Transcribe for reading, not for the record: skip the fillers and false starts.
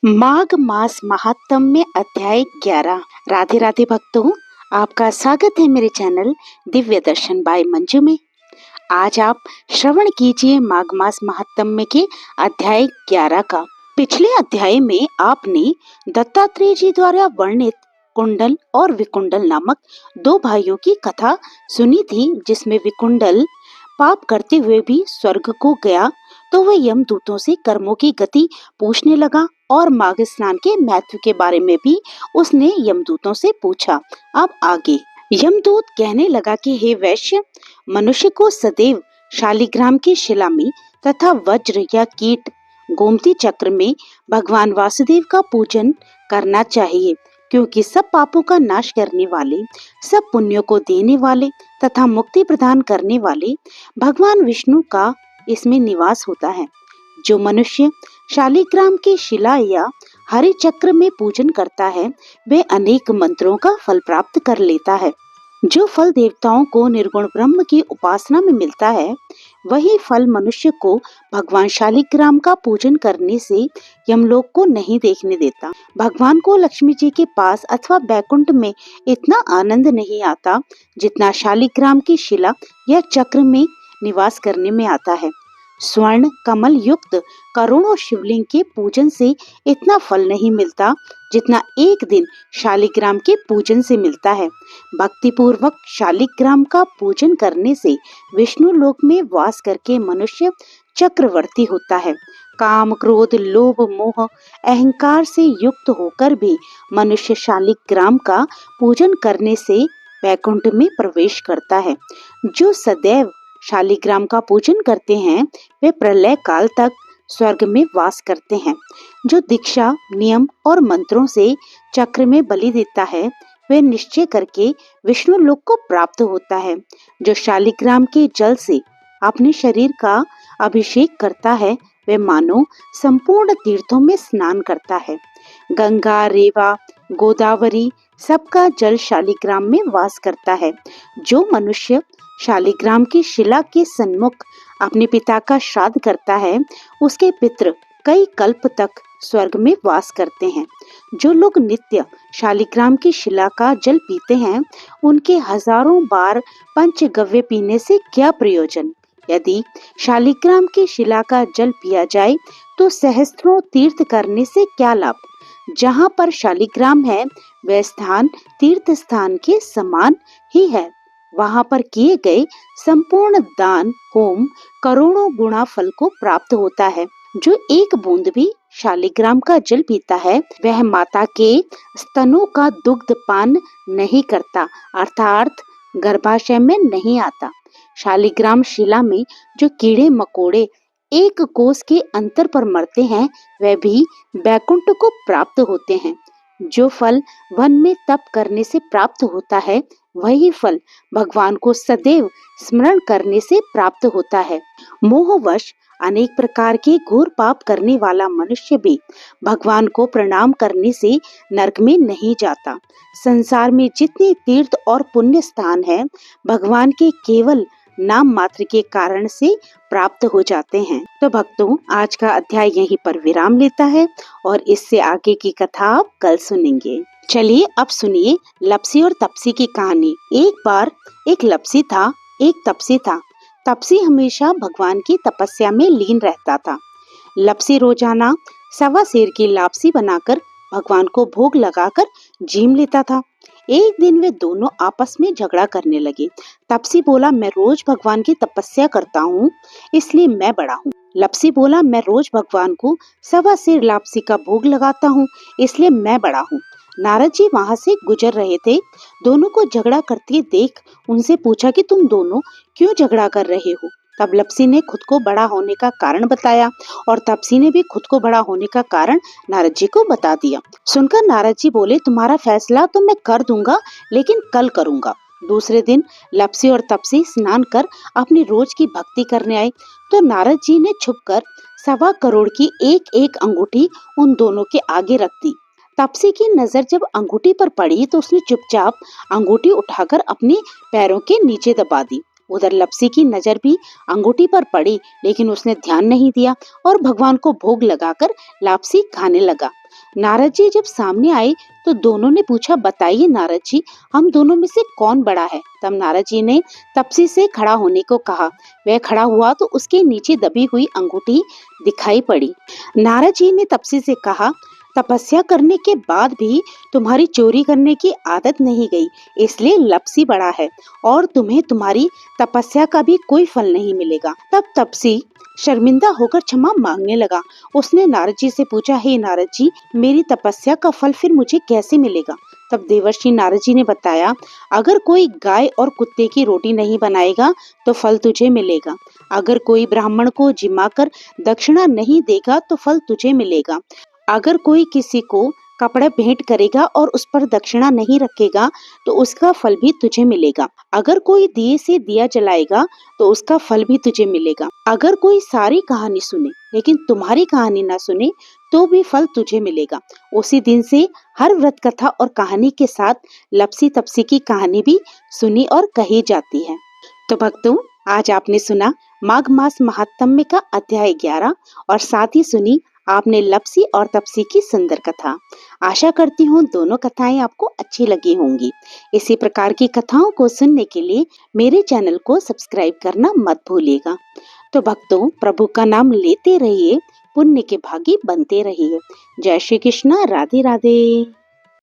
माघ मास महात्म्य अध्याय 11। राधे राधे भक्तों, आपका स्वागत है मेरे चैनल दिव्य दर्शन बाय मंजू में। आज आप श्रवण कीजिए माघ मास महात्म्य के अध्याय 11 का। पिछले अध्याय में आपने दत्तात्रेय जी द्वारा वर्णित कुंडल और विकुंडल नामक दो भाइयों की कथा सुनी थी, जिसमें विकुंडल पाप करते हुए भी स्वर्ग को गया तो वह यमदूतों से कर्मों की गति पूछने लगा और माघ स्नान के महत्व के बारे में भी उसने यमदूतों से पूछा। अब आगे यमदूत कहने लगा कि हे वैश्य, मनुष्य को सदैव शालिग्राम की शिला में तथा वज्र या कीट गोमती चक्र में भगवान वासुदेव का पूजन करना चाहिए, क्योंकि सब पापों का नाश करने वाले, सब पुण्यों को देने वाले तथा मुक्ति प्रदान करने वाले भगवान विष्णु का इसमें निवास होता है। जो मनुष्य शालिग्राम की शिला या हरे चक्र में पूजन करता है, वह अनेक मंत्रों का फल प्राप्त कर लेता है। जो फल देवताओं को निर्गुण ब्रह्म की उपासना में मिलता है, वही फल मनुष्य को भगवान शालिग्राम का पूजन करने से यमलोक को नहीं देखने देता। भगवान को लक्ष्मी जी के पास अथवा बैकुंठ में इतना आनंद नहीं आता जितना शालिग्राम की शिला या चक्र में निवास करने में आता है। स्वर्ण कमल युक्त करोड़ों शिवलिंग के पूजन से इतना फल नहीं मिलता जितना एक दिन शालिग्राम के पूजन से मिलता है। भक्ति पूर्वक शालिग्राम का पूजन करने से विष्णु लोक में वास करके मनुष्य चक्रवर्ती होता है। काम क्रोध लोभ मोह अहंकार से युक्त होकर भी मनुष्य शालिग्राम का पूजन करने से वैकुंठ में प्रवेश करता है। जो सदैव शालिग्राम का पूजन करते हैं, वे प्रलय काल तक स्वर्ग में वास करते हैं। जो दीक्षा नियम और मंत्रों से चक्र में बलि देता है, वे निश्चय करके विष्णु लोक को प्राप्त होता है। जो शालिग्राम के जल से अपने शरीर का अभिषेक करता है, वे मानो संपूर्ण तीर्थों में स्नान करता है। गंगा रेवा गोदावरी सबका जल शालिग्राम में वास करता है। जो मनुष्य शालिग्राम की शिला के सन्मुख अपने पिता का श्राद्ध करता है, उसके पितृ कई कल्प तक स्वर्ग में वास करते हैं। जो लोग नित्य शालिग्राम की शिला का जल पीते हैं, उनके हजारों बार पंचगव्य पीने से क्या प्रयोजन। यदि शालिग्राम की शिला का जल पिया जाए तो सहस्त्रों तीर्थ करने से क्या लाभ। जहाँ पर शालिग्राम है, वह स्थान तीर्थ स्थान के समान ही है। वहां पर किए गए संपूर्ण दान होम करोड़ों गुणा फल को प्राप्त होता है। जो एक बूंद भी शालिग्राम का जल पीता है, वह माता के स्तनों का दुग्ध पान नहीं करता, अर्थात गर्भाशय में नहीं आता। शालिग्राम शिला में जो कीड़े मकोड़े एक कोस के अंतर पर मरते हैं, वह भी बैकुंठ को प्राप्त होते हैं। जो फल वन में तप करने से प्राप्त होता है, वही फल भगवान को सदैव स्मरण करने से प्राप्त होता है। मोहवश अनेक प्रकार के घोर पाप करने वाला मनुष्य भी भगवान को प्रणाम करने से नरक में नहीं जाता। संसार में जितने तीर्थ और पुण्य स्थान हैं, भगवान के केवल नाम मात्र के कारण से प्राप्त हो जाते हैं। तो भक्तों, आज का अध्याय यहीं पर विराम लेता है और इससे आगे की कथा आप कल सुनेंगे। चलिए अब सुनिए लपसी और तपसी की कहानी। एक बार एक लपसी था, एक तपसी था। तपसी हमेशा भगवान की तपस्या में लीन रहता था। लपसी रोजाना 1.25 सेर की लापसी बनाकर भगवान को भोग लगाकर जीम लेता था। एक दिन वे दोनों आपस में झगड़ा करने लगे। तपसी बोला, मैं रोज भगवान की तपस्या करता हूँ, इसलिए मैं बड़ा हूँ। लपसी बोला, मैं रोज भगवान को 1.25 सेर लापसी का भोग लगाता हूँ, इसलिए मैं बड़ा हूँ। नारद जी वहाँ से गुजर रहे थे। दोनों को झगड़ा करते देख उनसे पूछा कि तुम दोनों क्यों झगड़ा कर रहे हो। तब लपसी ने खुद को बड़ा होने का कारण बताया और तपसी ने भी खुद को बड़ा होने का कारण नारद जी को बता दिया। सुनकर नारद जी बोले, तुम्हारा फैसला तो मैं कर दूंगा, लेकिन कल करूंगा। दूसरे दिन लपसी और तपसी स्नान कर अपनी रोज की भक्ति करने आए तो नारद जी ने छुपकर 1.25 करोड़ की एक एक अंगूठी उन दोनों के आगे रख दी। तपसी की नजर जब अंगूठी पर पड़ी तो उसने चुपचाप अंगूठी उठाकर अपने पैरों के नीचे दबा दी। उधर लपसी की नजर भी अंगूठी पर पड़ी, लेकिन उसने ध्यान नहीं दिया और भगवान को भोग लगाकर लापसी खाने लगा। नारद जी जब सामने आए तो दोनों ने पूछा, बताइए नारद जी, हम दोनों में से कौन बड़ा है? तब नारद जी ने तपसी से खड़ा होने को कहा। वह खड़ा हुआ तो उसके नीचे दबी हुई अंगूठी दिखाई पड़ी। नारद जी ने तपसी से कहा, तपस्या करने के बाद भी तुम्हारी चोरी करने की आदत नहीं गई, इसलिए लपसी बड़ा है और तुम्हें तुम्हारी तपस्या का भी कोई फल नहीं मिलेगा। तब तपसी शर्मिंदा होकर क्षमा मांगने लगा। उसने नारद जी से पूछा, हे नारद जी, मेरी तपस्या का फल फिर मुझे कैसे मिलेगा? तब देवर्षि नारद जी ने बताया, अगर कोई गाय और कुत्ते की रोटी नहीं बनाएगा तो फल तुझे मिलेगा। अगर कोई ब्राह्मण को जिमाकर दक्षिणा नहीं देगा तो फल तुझे मिलेगा। अगर कोई किसी को कपड़े भेंट करेगा और उस पर दक्षिणा नहीं रखेगा तो उसका फल भी तुझे मिलेगा। अगर कोई दिए से दिया जलाएगा तो उसका फल भी तुझे मिलेगा। अगर कोई सारी कहानी सुने लेकिन तुम्हारी कहानी ना सुने तो भी फल तुझे मिलेगा। उसी दिन से हर व्रत कथा और कहानी के साथ लपसी तपसी की कहानी भी सुनी और कही जाती है। तो भक्तों, आज आपने सुना माघ मास महात्म्य का अध्याय 11 और साथ ही सुनी आपने लपसी और तपसी की सुंदर कथा। आशा करती हूँ दोनों कथाएं आपको अच्छी लगी होंगी। इसी प्रकार की कथाओं को सुनने के लिए मेरे चैनल को सब्सक्राइब करना मत भूलिएगा। तो भक्तों, प्रभु का नाम लेते रहिए, पुण्य के भागी बनते रहिए। जय श्री कृष्णा, राधे राधे।